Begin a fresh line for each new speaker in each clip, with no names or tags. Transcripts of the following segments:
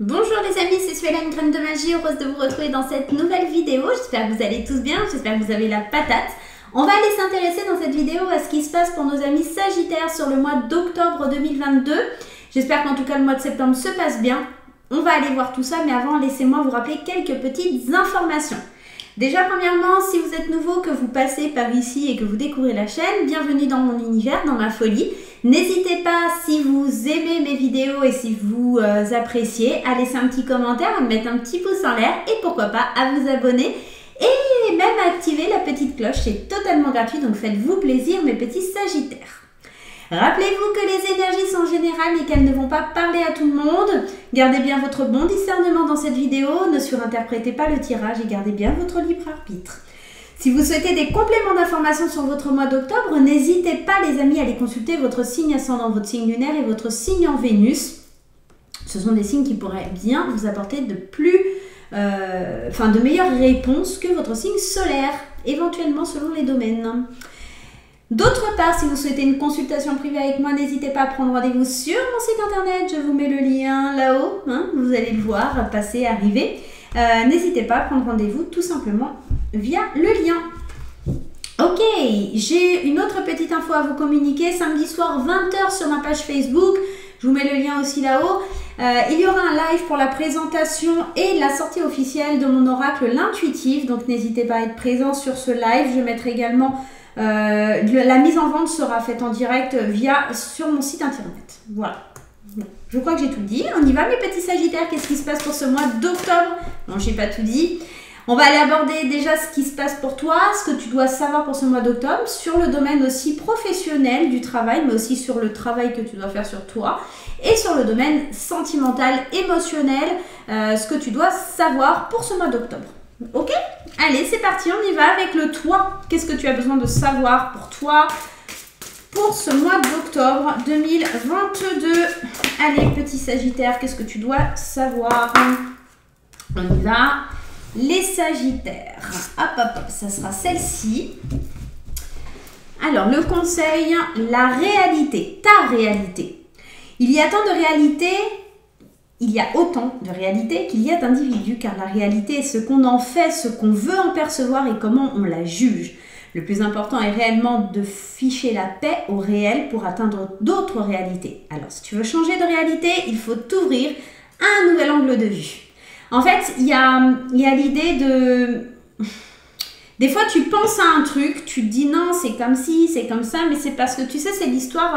Bonjour les amis, c'est Suela, une graine de magie, heureuse de vous retrouver dans cette nouvelle vidéo. J'espère que vous allez tous bien, j'espère que vous avez la patate. On va aller s'intéresser dans cette vidéo à ce qui se passe pour nos amis Sagittaires sur le mois d'octobre 2022. J'espère qu'en tout cas le mois de septembre se passe bien. On va aller voir tout ça, mais avant, laissez-moi vous rappeler quelques petites informations. Déjà, premièrement, si vous êtes nouveau, que vous passez par ici et que vous découvrez la chaîne, bienvenue dans mon univers, dans ma folie. N'hésitez pas, si vous aimez mes vidéos et si vous appréciez, à laisser un petit commentaire, à me mettre un petit pouce en l'air et pourquoi pas à vous abonner et même à activer la petite cloche. C'est totalement gratuit, donc faites-vous plaisir mes petits Sagittaires. Rappelez-vous que les énergies sont générales et qu'elles ne vont pas parler à tout le monde. Gardez bien votre bon discernement dans cette vidéo, ne surinterprétez pas le tirage et gardez bien votre libre arbitre. Si vous souhaitez des compléments d'informations sur votre mois d'octobre, n'hésitez pas les amis à aller consulter votre signe ascendant, votre signe lunaire et votre signe en Vénus. Ce sont des signes qui pourraient bien vous apporter de meilleures réponses que votre signe solaire, éventuellement selon les domaines. D'autre part, si vous souhaitez une consultation privée avec moi, n'hésitez pas à prendre rendez-vous sur mon site internet. Je vous mets le lien là-haut, vous allez le voir, passer, arriver. N'hésitez pas à prendre rendez-vous tout simplement via le lien. Ok, j'ai une autre petite info à vous communiquer. Samedi soir, 20 h sur ma page Facebook. Je vous mets le lien aussi là-haut. Il y aura un live pour la présentation et la sortie officielle de mon oracle, l'intuitif. Donc n'hésitez pas à être présent sur ce live. Je mettrai également... la mise en vente sera faite en direct sur mon site internet. Voilà. Je crois que j'ai tout dit. On y va mes petits Sagittaires. Qu'est-ce qui se passe pour ce mois d'octobre? Non, j'ai pas tout dit. On va aller aborder déjà ce qui se passe pour toi, ce que tu dois savoir pour ce mois d'octobre, sur le domaine aussi professionnel du travail, mais aussi sur le travail que tu dois faire sur toi, et sur le domaine sentimental, émotionnel, ce que tu dois savoir pour ce mois d'octobre. Ok? Allez, c'est parti, on y va avec le toi. Qu'est-ce que tu as besoin de savoir pour toi pour ce mois d'octobre 2022? Allez, petit Sagittaire, qu'est-ce que tu dois savoir? On y va. Les Sagittaires. Hop, hop, hop, ça sera celle-ci. Alors, le conseil, la réalité, ta réalité. Il y a tant de réalités. Il y a autant de réalité qu'il y a d'individus, car la réalité est ce qu'on en fait, ce qu'on veut en percevoir et comment on la juge. Le plus important est réellement de ficher la paix au réel pour atteindre d'autres réalités. Alors, si tu veux changer de réalité, il faut t'ouvrir à un nouvel angle de vue. En fait, il y a l'idée de... Des fois, tu penses à un truc, tu te dis non, c'est comme ci, c'est comme ça, mais c'est parce que tu sais, c'est l'histoire...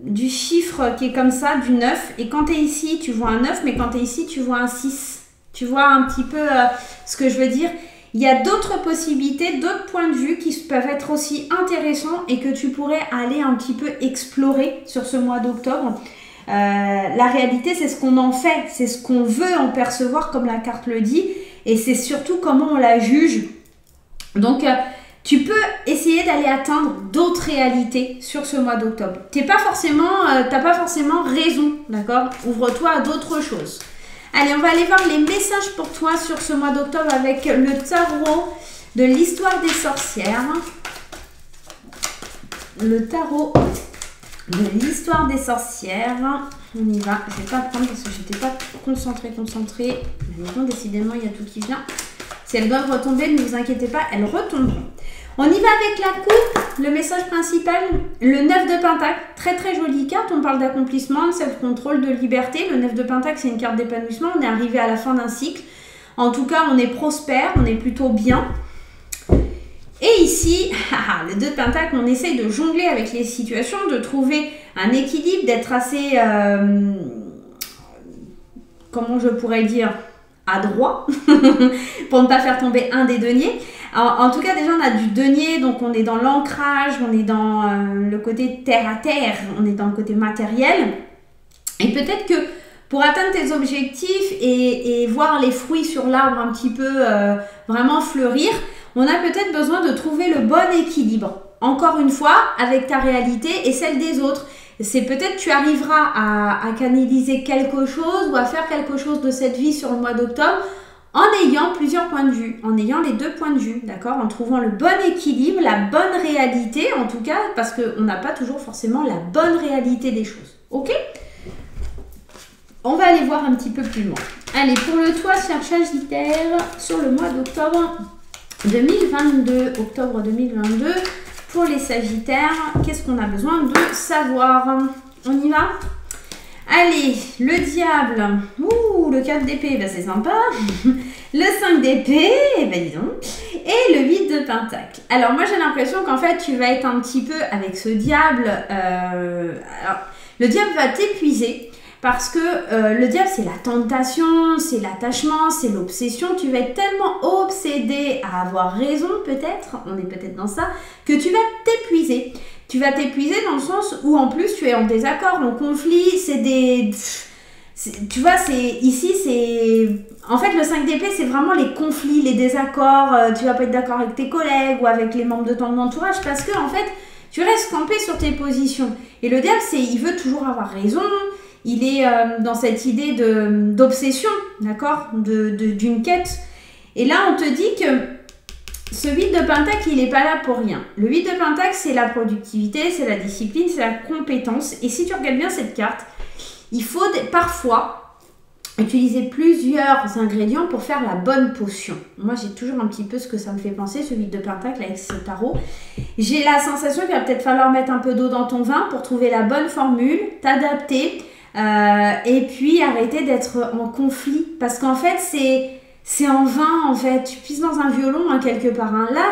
du chiffre qui est comme ça, du 9, et quand tu es ici, tu vois un 9, mais quand tu es ici, tu vois un 6. Tu vois un petit peu ce que je veux dire. Il y a d'autres possibilités, d'autres points de vue qui peuvent être aussi intéressants et que tu pourrais aller un petit peu explorer sur ce mois d'octobre. La réalité, c'est ce qu'on en fait, c'est ce qu'on veut en percevoir, comme la carte le dit, et c'est surtout comment on la juge. Donc, tu peux essayer d'aller atteindre d'autres réalités sur ce mois d'octobre. T'as pas forcément raison, d'accord? Ouvre-toi à d'autres choses. Allez, on va aller voir les messages pour toi sur ce mois d'octobre avec le tarot de l'histoire des sorcières. Le tarot de l'histoire des sorcières. On y va. Je vais pas prendre parce que j'étais pas concentrée. Mais non, décidément, il y a tout qui vient. Si elles doivent retomber, ne vous inquiétez pas, elles retomberont. On y va avec la coupe, le message principal, le 9 de Pentacle, très très jolie carte, on parle d'accomplissement, de self-control, de liberté. Le 9 de Pentacle, c'est une carte d'épanouissement, on est arrivé à la fin d'un cycle. En tout cas, on est prospère, on est plutôt bien. Et ici, le 2 de Pentacle, on essaye de jongler avec les situations, de trouver un équilibre, d'être assez, comment je pourrais dire, adroit, pour ne pas faire tomber un des deniers. En tout cas, déjà, on a du denier, donc on est dans l'ancrage, on est dans le côté terre à terre, on est dans le côté matériel. Et peut-être que pour atteindre tes objectifs et voir les fruits sur l'arbre un petit peu vraiment fleurir, on a peut-être besoin de trouver le bon équilibre. Encore une fois, avec ta réalité et celle des autres. C'est peut-être que tu arriveras à canaliser quelque chose ou à faire quelque chose de cette vie sur le mois d'octobre en ayant plusieurs points de vue, en ayant les deux points de vue, d'accord? En trouvant le bon équilibre, la bonne réalité, en tout cas, parce qu'on n'a pas toujours forcément la bonne réalité des choses, ok? On va aller voir un petit peu plus loin. Allez, pour le toit, cher Sagittaire, sur le mois d'octobre 2022. Octobre 2022, pour les Sagittaires, qu'est-ce qu'on a besoin de savoir? On y va? Allez, le diable. Ouh, le 4 d'épée, ben c'est sympa. Le 5 d'épée, ben disons. Et le 8 de pentacle. Alors, moi, j'ai l'impression qu'en fait, tu vas être un petit peu avec ce diable. Alors, le diable va t'épuiser. Parce que le diable, c'est la tentation, c'est l'attachement, c'est l'obsession. Tu vas être tellement obsédé à avoir raison, peut-être, on est peut-être dans ça, que tu vas t'épuiser. Tu vas t'épuiser dans le sens où, en plus, tu es en désaccord, en conflit, c'est des... Tu vois, ici, c'est... En fait, le 5 d'épée, c'est vraiment les conflits, les désaccords. Tu vas pas être d'accord avec tes collègues ou avec les membres de ton entourage parce que, en fait, tu restes campé sur tes positions. Et le diable, il veut toujours avoir raison. Il est dans cette idée d'obsession, d'accord, d'une quête. Et là, on te dit que ce 8 de pentacle, il n'est pas là pour rien. Le 8 de pentacle, c'est la productivité, c'est la discipline, c'est la compétence. Et si tu regardes bien cette carte, il faut parfois utiliser plusieurs ingrédients pour faire la bonne potion. Moi, j'ai toujours un petit peu ce que ça me fait penser, ce 8 de pentacle avec ce tarot. J'ai la sensation qu'il va peut-être falloir mettre un peu d'eau dans ton vin pour trouver la bonne formule, t'adapter. Et puis arrêter d'être en conflit parce qu'en fait c'est en vain en fait, tu pisses dans un violon hein, quelque part hein. Là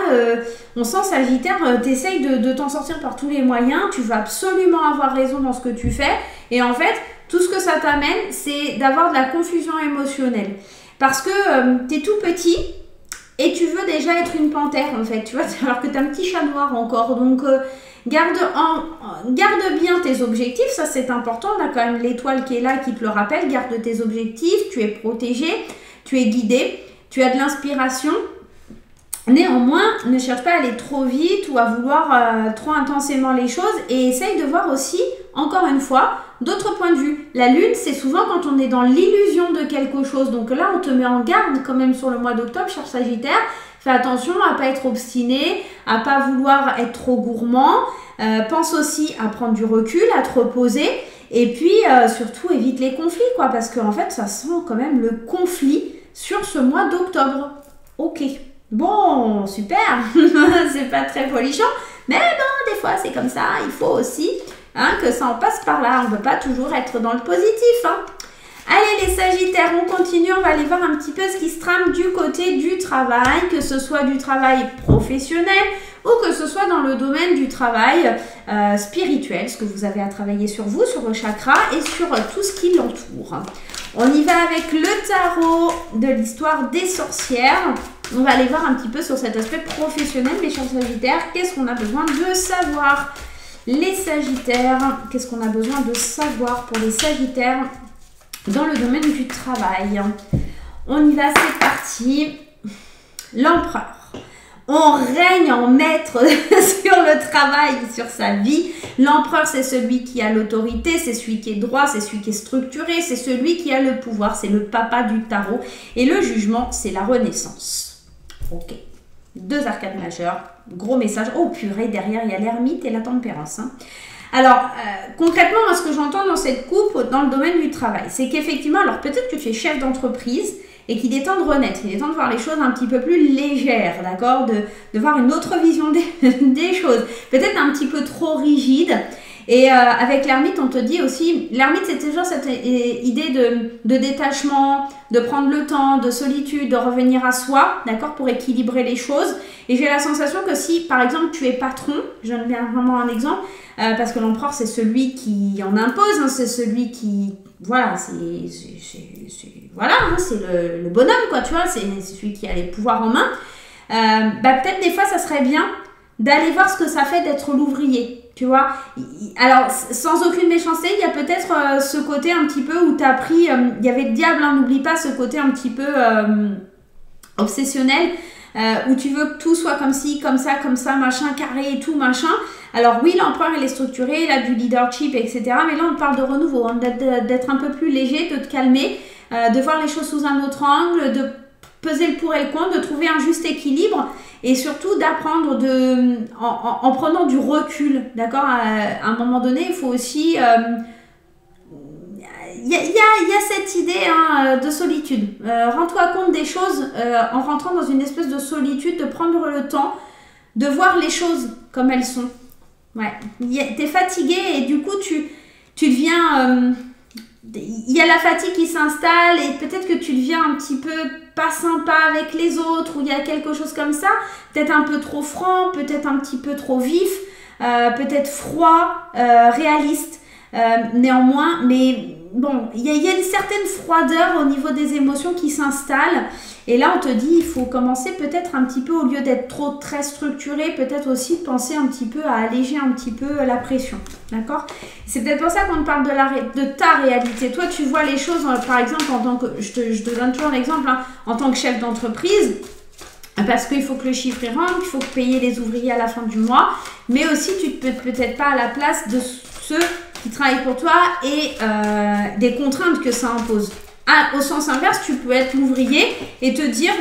on sent Sagittaire, t'essayes de t'en sortir par tous les moyens, tu veux absolument avoir raison dans ce que tu fais et en fait tout ce que ça t'amène c'est d'avoir de la confusion émotionnelle parce que t'es tout petit et tu veux déjà être une panthère en fait, tu vois, alors que t'as un petit chat noir encore donc garde bien tes objectifs, ça c'est important, on a quand même l'étoile qui est là qui te le rappelle, garde tes objectifs, tu es protégé, tu es guidé, tu as de l'inspiration. Néanmoins, ne cherche pas à aller trop vite ou à vouloir trop intensément les choses et essaye de voir aussi, encore une fois, d'autres points de vue. La lune, c'est souvent quand on est dans l'illusion de quelque chose, donc là on te met en garde quand même sur le mois d'octobre, cher Sagittaire. Fais attention à ne pas être obstiné, à ne pas vouloir être trop gourmand. Pense aussi à prendre du recul, à te reposer. Et puis, surtout, évite les conflits, quoi. Parce qu'en fait, ça sent quand même le conflit sur ce mois d'octobre. Ok. Bon, super. C'est pas très folichon. Mais bon, des fois, c'est comme ça. Il faut aussi que ça en passe par là. On ne peut pas toujours être dans le positif, hein. Allez les Sagittaires, on continue, on va aller voir un petit peu ce qui se trame du côté du travail, que ce soit du travail professionnel ou que ce soit dans le domaine du travail spirituel, ce que vous avez à travailler sur vous, sur vos chakras et sur tout ce qui l'entoure. On y va avec le tarot de l'histoire des sorcières. On va aller voir un petit peu sur cet aspect professionnel, mes chers Sagittaires, qu'est-ce qu'on a besoin de savoir. Les Sagittaires, qu'est-ce qu'on a besoin de savoir pour les Sagittaires dans le domaine du travail? On y va, c'est parti. L'empereur. On règne en maître sur le travail, sur sa vie. L'empereur, c'est celui qui a l'autorité, c'est celui qui est droit, c'est celui qui est structuré, c'est celui qui a le pouvoir, c'est le papa du tarot. Et le jugement, c'est la renaissance. Ok. 2 arcades majeures, gros message. Oh purée, derrière, il y a l'ermite et la tempérance, hein. Alors, concrètement, moi, ce que j'entends dans cette coupe, dans le domaine du travail, c'est qu'effectivement, alors peut-être que tu es chef d'entreprise et qu'il est temps de renaître, il est temps de voir les choses un petit peu plus légères, d'accord, de voir une autre vision des choses, peut-être un petit peu trop rigide. Et avec l'ermite, on te dit aussi, l'ermite, c'est toujours cette idée de détachement, de prendre le temps, de solitude, de revenir à soi, d'accord, pour équilibrer les choses. Et j'ai la sensation que si, par exemple, tu es patron, je donne bien vraiment un exemple, parce que l'empereur, c'est celui qui en impose, hein, c'est celui qui, voilà, c'est le bonhomme, quoi, tu vois, c'est celui qui a les pouvoirs en main. Peut-être des fois, ça serait bien d'aller voir ce que ça fait d'être l'ouvrier. Tu vois, alors sans aucune méchanceté, il y a peut-être ce côté un petit peu où tu as pris, il y avait le diable, hein, n'oublie pas ce côté un petit peu obsessionnel, où tu veux que tout soit comme ci, comme ça, machin, carré et tout, machin. Alors oui, l'empereur il est structuré, il a du leadership, etc. Mais là on parle de renouveau, hein, d'être un peu plus léger, de te calmer, de voir les choses sous un autre angle, de peser le pour et le contre, de trouver un juste équilibre. Et surtout d'apprendre en prenant du recul, d'accord, à un moment donné, il faut aussi... y a cette idée hein, de solitude. Rends-toi compte des choses en rentrant dans une espèce de solitude, de prendre le temps de voir les choses comme elles sont. Ouais. T'es fatigué et du coup, tu deviens... il y a la fatigue qui s'installe et peut-être que tu deviens un petit peu pas sympa avec les autres ou il y a quelque chose comme ça. Peut-être un peu trop franc, peut-être un petit peu trop vif, peut-être froid, réaliste. Néanmoins, mais bon, il y a une certaine froideur au niveau des émotions qui s'installe. Et là, on te dit, il faut commencer peut-être un petit peu, au lieu d'être trop très structuré, peut-être aussi penser un petit peu à alléger un petit peu la pression. D'accord? C'est peut-être pour ça qu'on te parle de ta réalité. Toi, tu vois les choses, par exemple, en tant que, je te donne toujours l'exemple, hein, en tant que chef d'entreprise, parce qu'il faut que le chiffre y rentre, il faut payer les ouvriers à la fin du mois, mais aussi tu ne peux peut-être pas à la place de ceux qui travaillent pour toi et des contraintes que ça impose. Au sens inverse, tu peux être l'ouvrier et te dire,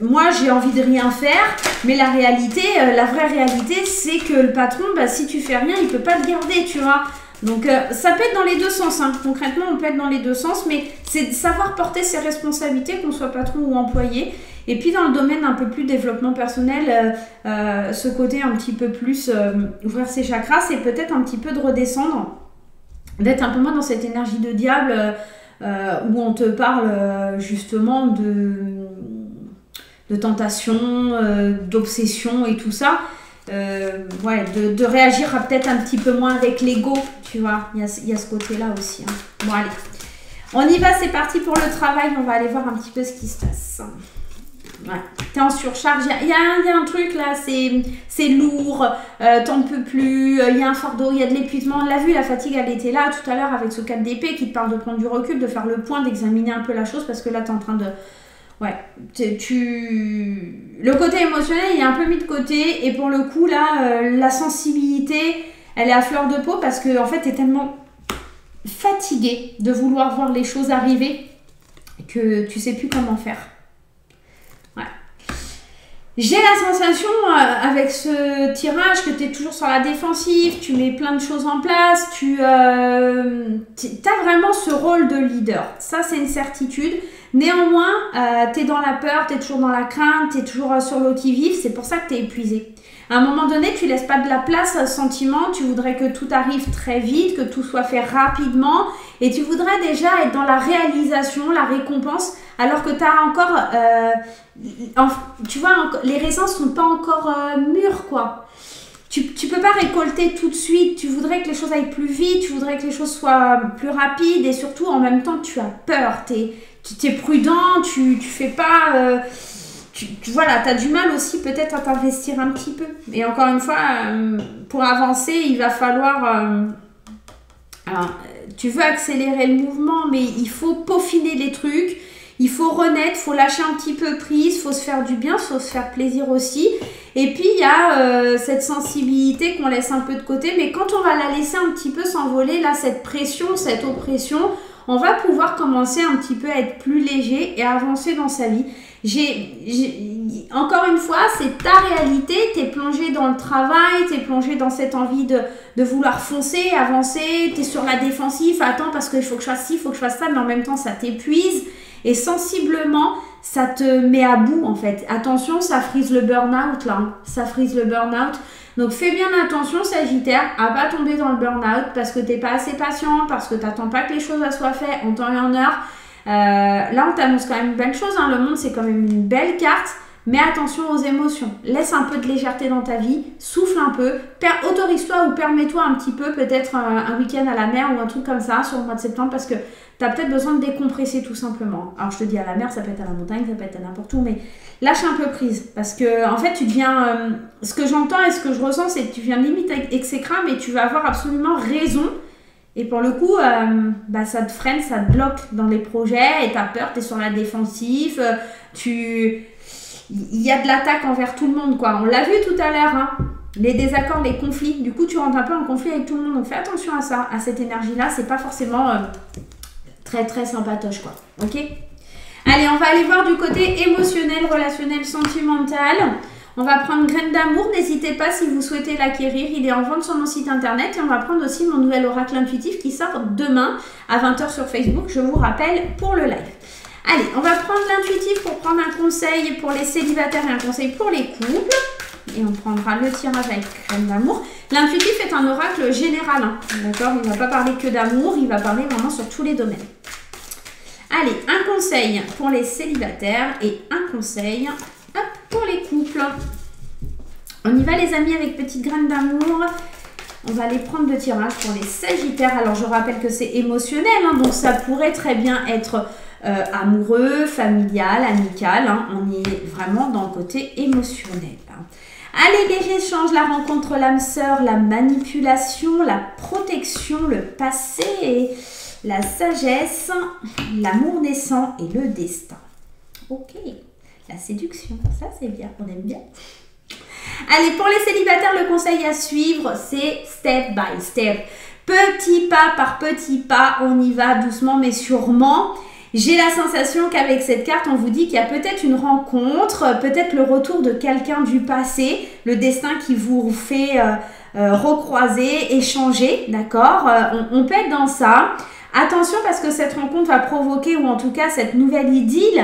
moi j'ai envie de rien faire, mais la réalité, la vraie réalité, c'est que le patron, si tu fais rien, il peut pas te garder, tu vois. Donc ça peut être dans les deux sens, hein. Concrètement on peut être dans les deux sens, mais c'est de savoir porter ses responsabilités, qu'on soit patron ou employé. Et puis dans le domaine un peu plus développement personnel, ce côté un petit peu plus ouvrir ses chakras, c'est peut-être un petit peu de redescendre, d'être un peu moins dans cette énergie de diable où on te parle justement de tentation, d'obsession et tout ça. De réagir peut-être un petit peu moins avec l'ego, tu vois, il y a ce côté-là aussi. Hein. Bon, allez, on y va, c'est parti pour le travail, on va aller voir un petit peu ce qui se passe. Ouais. T'es en surcharge, il y a un truc là, c'est lourd, t'en peux plus, il y a un fardeau, il y a de l'épuisement. On l'a vu, la fatigue elle était là tout à l'heure avec ce 4 d'épée qui te parle de prendre du recul, de faire le point, d'examiner un peu la chose parce que là t'es en train de... Ouais, le côté émotionnel il est un peu mis de côté et pour le coup là, la sensibilité elle est à fleur de peau parce que en fait t'es tellement fatigué de vouloir voir les choses arriver que tu sais plus comment faire. J'ai la sensation avec ce tirage que tu es toujours sur la défensive, tu mets plein de choses en place, tu as vraiment ce rôle de leader. Ça, c'est une certitude. Néanmoins, tu es dans la peur, tu es toujours dans la crainte, tu es toujours sur l'eau qui vive, c'est pour ça que tu es épuisé. À un moment donné, tu laisses pas de la place à ce sentiment, tu voudrais que tout arrive très vite, que tout soit fait rapidement et tu voudrais déjà être dans la réalisation, la récompense, alors que tu as encore... tu vois, les raisins sont pas encore mûrs, quoi. Tu peux pas récolter tout de suite, tu voudrais que les choses aillent plus vite, tu voudrais que les choses soient plus rapides et surtout, en même temps, tu as peur, tu es prudent, tu fais pas... voilà, tu as du mal aussi peut-être à t'investir un petit peu. Et encore une fois, pour avancer, il va falloir... alors, tu veux accélérer le mouvement, mais il faut peaufiner les trucs. Il faut renaître, il faut lâcher un petit peu prise, il faut se faire du bien, il faut se faire plaisir aussi. Et puis, il y a cette sensibilité qu'on laisse un peu de côté. Mais quand on va la laisser un petit peu s'envoler, là, cette pression, cette oppression, on va pouvoir commencer un petit peu à être plus léger et à avancer dans sa vie. Encore une fois, c'est ta réalité, tu es plongé dans le travail, tu es plongé dans cette envie de vouloir foncer, avancer, tu es sur la défensive, attends parce qu'il faut que je fasse ci, il faut que je fasse ça, mais en même temps ça t'épuise et sensiblement ça te met à bout en fait. Attention, ça frise le burn-out là, ça frise le burn-out. Donc fais bien attention Sagittaire à pas tomber dans le burn-out parce que t'es pas assez patient, parce que t'attends pas que les choses soient faites en temps et en heure. Là on t'annonce quand même une belle chose, hein. Le monde c'est quand même une belle carte, mais attention aux émotions, laisse un peu de légèreté dans ta vie, souffle un peu, autorise-toi ou permets-toi un petit peu peut-être un week-end à la mer ou un truc comme ça sur le mois de septembre parce que t'as peut-être besoin de décompresser tout simplement. Alors je te dis à la mer, ça peut être à la montagne, ça peut être à n'importe où, mais lâche un peu prise parce que en fait tu deviens, ce que j'entends et ce que je ressens c'est que tu viens limite exécrable et tu vas avoir absolument raison. Et pour le coup, ça te freine, ça te bloque dans les projets et t'as peur, t'es sur la défensive, il y a de l'attaque envers tout le monde, quoi. On l'a vu tout à l'heure, hein. Les désaccords, les conflits. Du coup, tu rentres un peu en conflit avec tout le monde. Donc fais attention à ça, à cette énergie-là. C'est pas forcément très très sympatoche, quoi. Ok ? Allez, on va aller voir du côté émotionnel, relationnel, sentimental. On va prendre Graines d'amour. N'hésitez pas si vous souhaitez l'acquérir. Il est en vente sur mon site internet. Et on va prendre aussi mon nouvel oracle intuitif qui sort demain à 20 h sur Facebook. Je vous rappelle pour le live. Allez, on va prendre l'intuitif pour prendre un conseil pour les célibataires et un conseil pour les couples. Et on prendra le tirage avec Graines d'amour. L'intuitif est un oracle général. Hein, d'accord? Il ne va pas parler que d'amour. Il va parler vraiment sur tous les domaines. Allez, un conseil pour les célibataires et un conseil pour les couples. On y va les amis avec Petites Graines d'amour. On va aller prendre le tirage pour les sagittaires. Alors je rappelle que c'est émotionnel, hein, donc ça pourrait très bien être amoureux, familial, amical. Hein, on y est vraiment dans le côté émotionnel. Hein. Allez les échanges, la rencontre, l'âme sœur, la manipulation, la protection, le passé, la sagesse, l'amour naissant et le destin. Ok, la séduction, ça c'est bien, on aime bien. Allez, pour les célibataires, le conseil à suivre, c'est step by step. Petit pas par petit pas, on y va doucement mais sûrement. J'ai la sensation qu'avec cette carte, on vous dit qu'il y a peut-être une rencontre, peut-être le retour de quelqu'un du passé, le destin qui vous fait recroiser, échanger, d'accord? On peut être dans ça. Attention parce que cette rencontre va provoquer, ou en tout cas cette nouvelle idylle,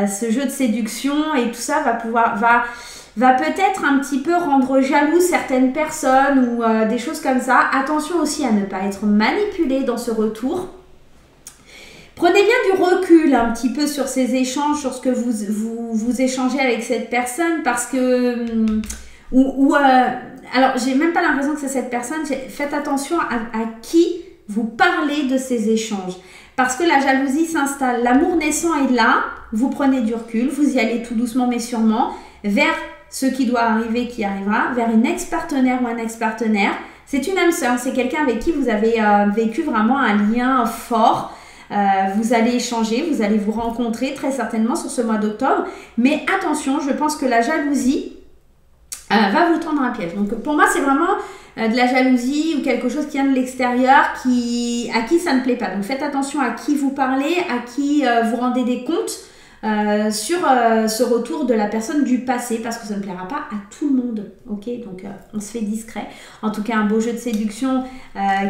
ce jeu de séduction et tout ça va peut-être un petit peu rendre jaloux certaines personnes ou des choses comme ça. Attention aussi à ne pas être manipulé dans ce retour. Prenez bien du recul un petit peu sur ces échanges, sur ce que vous échangez avec cette personne parce que... alors, j'ai même pas l'impression que c'est cette personne. Faites attention à qui vous parlez de ces échanges. Parce que la jalousie s'installe. L'amour naissant est là. Vous prenez du recul. Vous y allez tout doucement mais sûrement vers ce qui doit arriver, qui arrivera, vers une ex-partenaire ou un ex-partenaire. C'est une âme sœur. C'est quelqu'un avec qui vous avez vécu vraiment un lien fort. Vous allez échanger, vous allez vous rencontrer très certainement sur ce mois d'octobre. Mais attention, je pense que la jalousie va vous tendre un piège. Donc pour moi, c'est vraiment de la jalousie ou quelque chose qui vient de l'extérieur à qui ça ne plaît pas. Donc faites attention à qui vous parlez, à qui vous rendez des comptes sur ce retour de la personne du passé, parce que ça ne plaira pas à tout le monde. Ok, donc on se fait discret. En tout cas, un beau jeu de séduction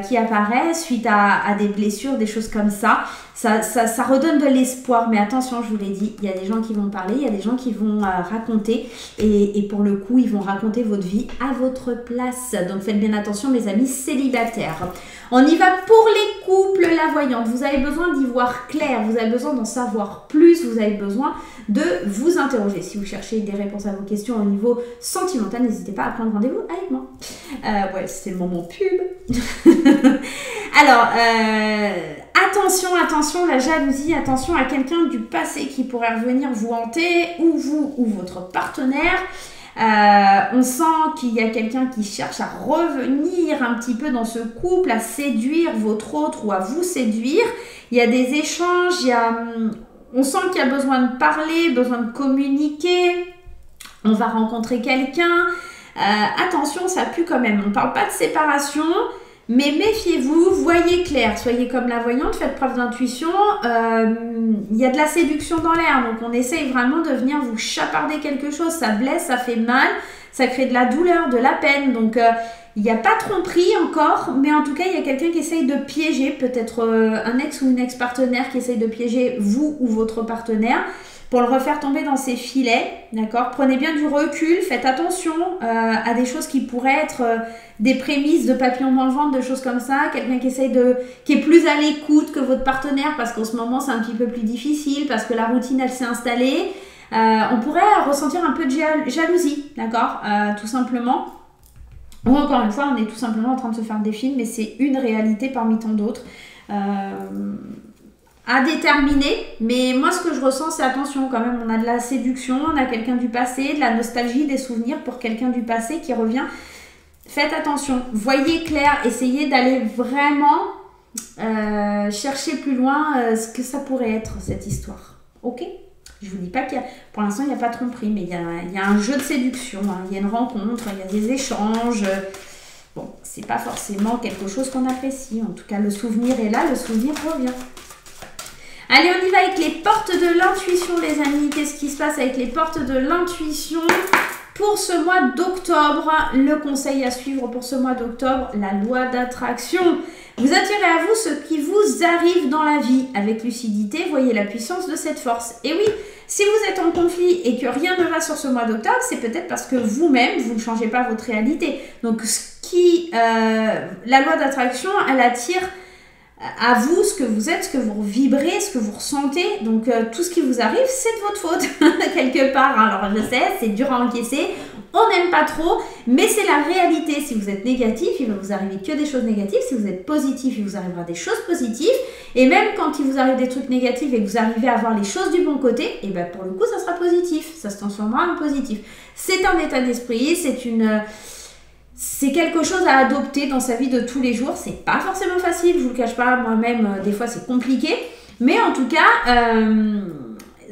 qui apparaît suite à des blessures, des choses comme ça. Ça redonne de l'espoir, mais attention, je vous l'ai dit, il y a des gens qui vont parler, il y a des gens qui vont raconter, et pour le coup, ils vont raconter votre vie à votre place. Donc faites bien attention, mes amis célibataires. On y va pour les couples, la voyante. Vous avez besoin d'y voir clair, vous avez besoin d'en savoir plus, vous avez besoin de vous interroger. Si vous cherchez des réponses à vos questions au niveau sentimental, n'hésitez pas à prendre rendez-vous avec moi. Ouais, c'est le moment pub. Alors, attention, la jalousie, attention à quelqu'un du passé qui pourrait revenir vous hanter, ou vous, ou votre partenaire. On sent qu'il y a quelqu'un qui cherche à revenir un petit peu dans ce couple, à séduire votre autre ou à vous séduire. Il y a des échanges, on sent qu'il y a besoin de parler, besoin de communiquer. On va rencontrer quelqu'un. Attention, ça pue quand même. On ne parle pas de séparation, mais méfiez-vous, voyez clair. Soyez comme la voyante, faites preuve d'intuition. Il y a de la séduction dans l'air, donc on essaye vraiment de venir vous chaparder quelque chose. Ça blesse, ça fait mal, ça crée de la douleur, de la peine. Donc il n'y a pas tromperie encore, mais en tout cas, il y a quelqu'un qui essaye de piéger, peut-être un ex ou une ex-partenaire qui essaye de piéger vous ou votre partenaire pour le refaire tomber dans ses filets, d'accord? Prenez bien du recul, faites attention à des choses qui pourraient être des prémices de papillons dans le ventre, de choses comme ça. Quelqu'un qui est plus à l'écoute que votre partenaire parce qu'en ce moment, c'est un petit peu plus difficile, parce que la routine, elle s'est installée. On pourrait ressentir un peu de jalousie, d'accord? Tout simplement. Ou encore une fois, on est tout simplement en train de se faire des films, mais c'est une réalité parmi tant d'autres. À déterminer, mais moi ce que je ressens, c'est attention quand même, on a de la séduction, on a quelqu'un du passé, de la nostalgie, des souvenirs pour quelqu'un du passé qui revient. Faites attention, voyez clair, essayez d'aller vraiment chercher plus loin ce que ça pourrait être cette histoire, ok? Je vous dis pas qu'il y a, pour l'instant il n'y a pas de tromperie, mais il y a un jeu de séduction, hein, il y a une rencontre, il y a des échanges. Bon, c'est pas forcément quelque chose qu'on apprécie, en tout cas le souvenir est là, le souvenir revient. Allez, on y va avec les portes de l'intuition, les amis. Qu'est-ce qui se passe avec les portes de l'intuition Pour ce mois d'octobre, le conseil à suivre pour ce mois d'octobre, la loi d'attraction. Vous attirez à vous ce qui vous arrive dans la vie. Avec lucidité, voyez la puissance de cette force. Et oui, si vous êtes en conflit et que rien ne va sur ce mois d'octobre, c'est peut-être parce que vous-même, vous ne changez pas votre réalité. Donc, la loi d'attraction, elle attire à vous ce que vous êtes, ce que vous vibrez, ce que vous ressentez. Donc, tout ce qui vous arrive, c'est de votre faute, quelque part. Alors, je sais, c'est dur à encaisser. On n'aime pas trop, mais c'est la réalité. Si vous êtes négatif, il va vous arriver que des choses négatives. Si vous êtes positif, il vous arrivera des choses positives. Et même quand il vous arrive des trucs négatifs et que vous arrivez à voir les choses du bon côté, et ben pour le coup, ça sera positif. Ça se transformera en positif. C'est un état d'esprit, c'est quelque chose à adopter dans sa vie de tous les jours. C'est pas forcément facile, je vous le cache pas. Moi-même, des fois, c'est compliqué. Mais en tout cas,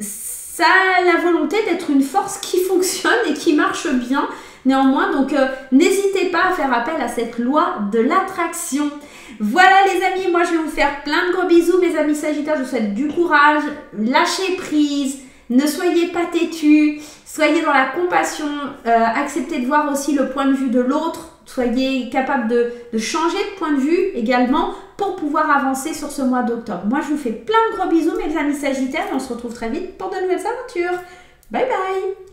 ça a la volonté d'être une force qui fonctionne et qui marche bien néanmoins. Donc, n'hésitez pas à faire appel à cette loi de l'attraction. Voilà les amis, moi je vais vous faire plein de gros bisous. Mes amis Sagittaires, je vous souhaite du courage, lâchez prise, ne soyez pas têtus, soyez dans la compassion, acceptez de voir aussi le point de vue de l'autre. Soyez capable de changer de point de vue également pour pouvoir avancer sur ce mois d'octobre. Moi, je vous fais plein de gros bisous, mes amis Sagittaires, et on se retrouve très vite pour de nouvelles aventures. Bye bye!